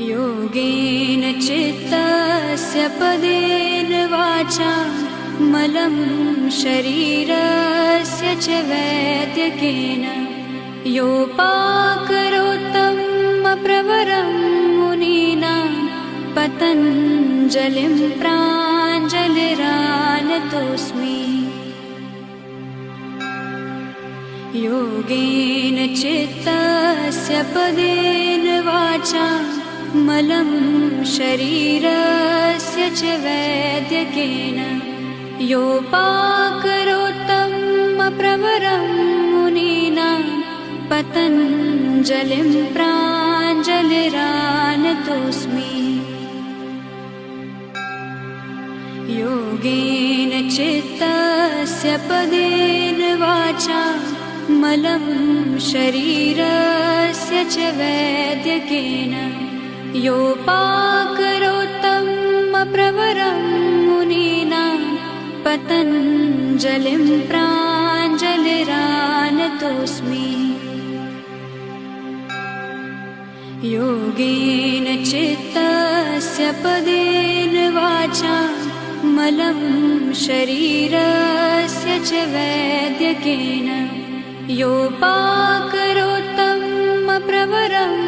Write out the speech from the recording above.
योगेन चित्तस्य पदेन वाचा मलं शरीरस्य च वैद्यकेन योपाकरोत्तं प्रवरं मुनीनां पतञ्जलिं प्राञ्जलिरानतोऽस्मि। योगेन चित्तस्य पदेन वाचा मलं शरीरस्य च वैद्यकेन योपाकरोत्तं प्रवरं मुनीनां पतञ्जलिं प्राञ्जलिरानतोऽस्मि। योगेन चित्तस्य पदेन वाचा मलं शरीरस्य च वैद्यकेन योपाकरोत्तं प्रवरं मुनीनां पतञ्जलिं प्राञ्जलिरानतोऽस्मि। योगेन चित्तस्य पदेन वाचा मलं शरीरस्य च वैद्यकेन योपाकरोत्तं प्रवरं